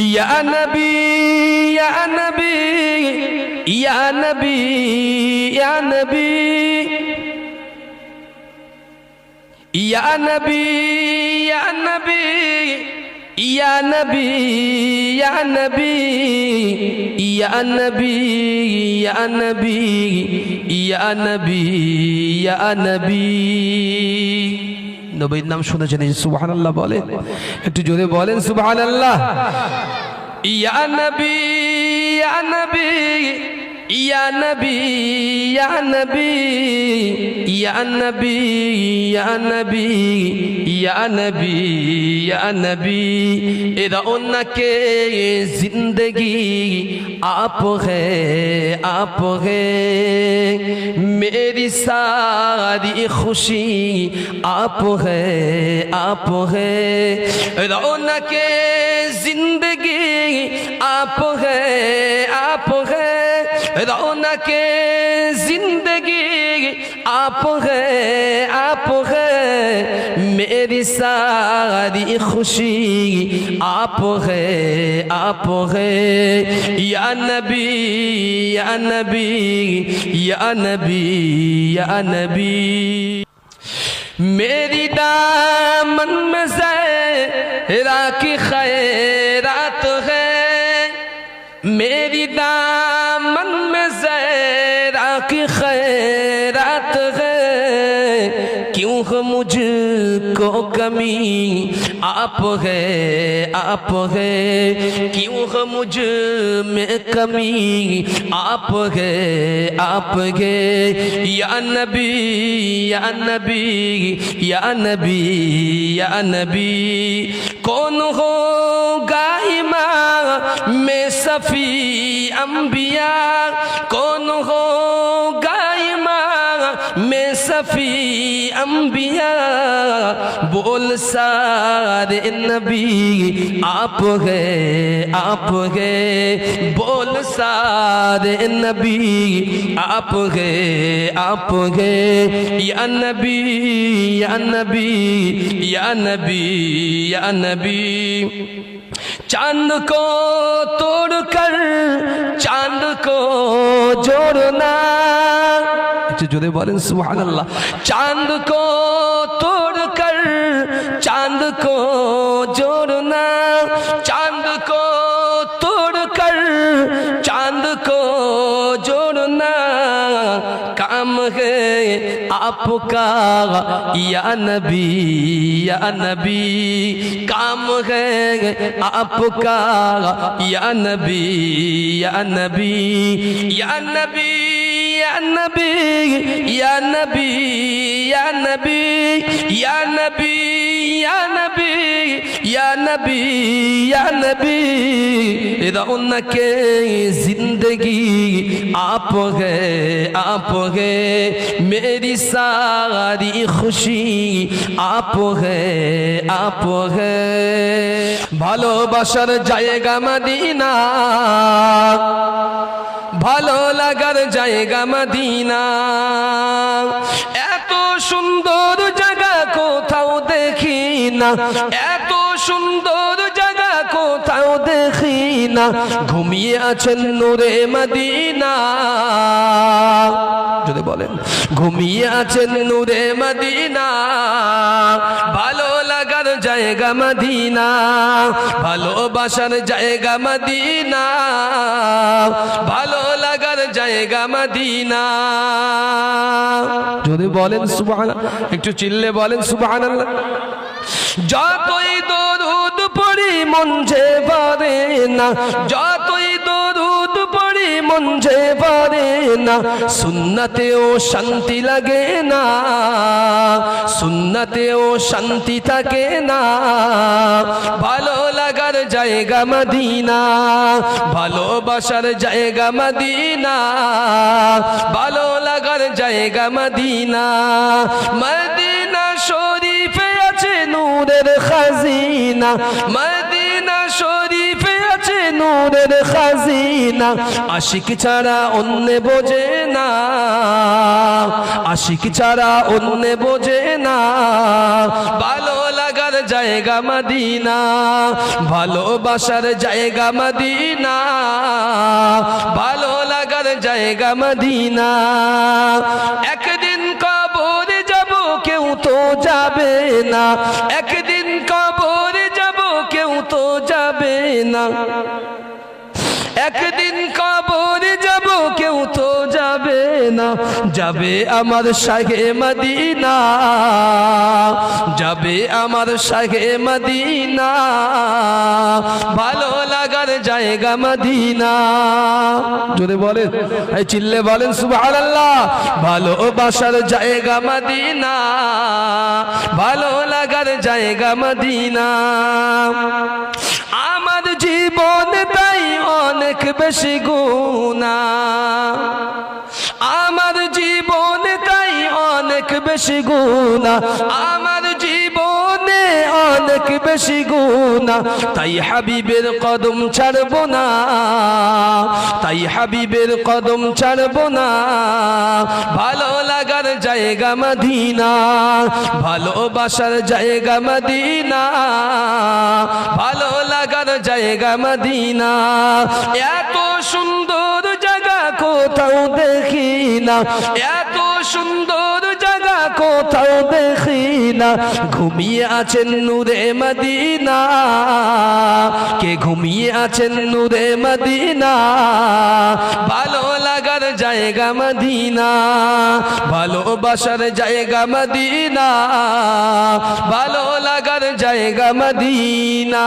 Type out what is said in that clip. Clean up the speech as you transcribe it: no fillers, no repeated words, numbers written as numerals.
ইয়া নবী ইয়া নবী ইয়া নবী ইয়া নবী ইয়া নবী ইয়া নবী ইয়া নবী ইয়া নবী ইয়া নবী ইয়া নবী ইয়া নবী ইয়া নবী। নবীর নাম শুনেছেন সুবহানাল্লাহ বলেন, একটু জোরে বলেন সুবহানাল্লাহ। ইয়া নবী ইয়া নবী ইয়া নবী ইয়া নবী ইয়া নবী ইয়া নবী ইয়া নবী ইয়া নবী इरौना के जिंदगी आप है मेरी सारी खुशी आप है इरौना के जिंदगी आप है रौनक जिंदगी आप है मेरी सारी खुशी आप है या नबी या नबी या नबी या नबी। मेरी दामन में ज़हरा की खैरात है, मेरी दामन में ज़हरा की खैरात है, क्यों है मुझको कमी आप है क्यों है मुझ में कमी आप है या नबी या नबी या नबी या नबी। कौन होगा इमाम में सफ़ी अंबिया, कौन होगा इमाम में सफ़ी अंबिया, बोल सारे नबी आप है बोल सारे नबी आप है या नबी या नबी या नबी या नबी। चांद को तोड़कर चांद को जोड़ना, जोड़े बोलें सुभानअल्लाह। चांद को तोड़कर चांद को जोड़ना, चांद को तोड़कर चांद को जोड़ना, काम है आपका या नबी काम है आपका या नबी या नबी या नबी या नबी या नबी या नबी या नबी या नबी या नबी या नबी। रौनक जिंदगी आप है मेरी सारी खुशी आप है ভালোবাসার জায়গা মদিনা, ভালো লাগার জায়গা মদিনা, এত সুন্দর জায়গা কোথাও দেখি না, এত সুন্দর জায়গা কোথাও দেখি না, ঘুমিয়ে আছেন নূরে মদিনা, যদি বলেন ঘুমিয়ে আছেন নূরে মদিনা, ভালো লাগার জায়গা মদিনা, ভালোবাসার জায়গা মদিনা, ভালো লাগার জায়গা মদিনা। যদি বলেন সুবহানাল্লাহ, একটু চিল্লে বলেন সুবহানাল্লাহ। যতই দরুদ পড়ি মন যে পারে না, যতই দরুদ পড়ি মন যে পারে না, সুন্নতেও শান্তি লাগে না, সুন্নতেও শান্তি থাকে না, ভালো লাগার জায়গা মদিনা, ভালোবাসার জায়গা মদিনা, ভালো লাগার জায়গা মদিনা। মদিনা শরীফে আছে নূরের খাজিনা, মদিনা শরীফে আছে নূরের খাজিনা, আশিক ছাড়া অন্য বোঝে না, আশিক ছাড়া অন্য বোঝে না, ভালো লাগার জায়গা মদিনা, ভালোবাসার জায়গা মদিনা, ভালো লাগার জায়গা মদিনা। একদিন কবরে যাব কেউ তো যাবে না, একদিন কবরে যাব কেউ তো যাবে না, একদিন কবরে যাব কেউ তো যাবে না, যাবে আমার শাহে মদিনা, যাবে আমার শাহে মদিনা, ভালো লাগার জায়গা মদিনা। জোরে বলেন, এই চিল্লে বলেন সুবহানাল্লাহ। ভালোবাসার জায়গা মদিনা, ভালো লাগার জায়গা মদিনা। আমার জীবনে তাই অনেক বেশি গুনাহ, আমার জীবনে তাই অনেক বেশি গুনাহ, আমার জীবনে অনেক বেশি গুনাহ। তাই হাবিবের কদম ছাড়ব না, তাই হাবিবের কদম ছাড়ব না, ভালো লাগার জায়গা মদিনা, ভালোবাসার জায়গা মদিনা, ভালো লাগার জায়গা মদিনা। এত সুন্দর জায়গা কোথাও দেখি না, এত সুন্দর জায়গা কোথাও দেখি না। ঘুমিয়ে আছেন নূরে মদিনা, কে ঘুমিয়ে আছেন নূরে মদিনা, ভালো লাগার জায়গা মদিনা, ভালোবাসার জায়গা মদিনা, ভালো লাগার জায়গা মদিনা।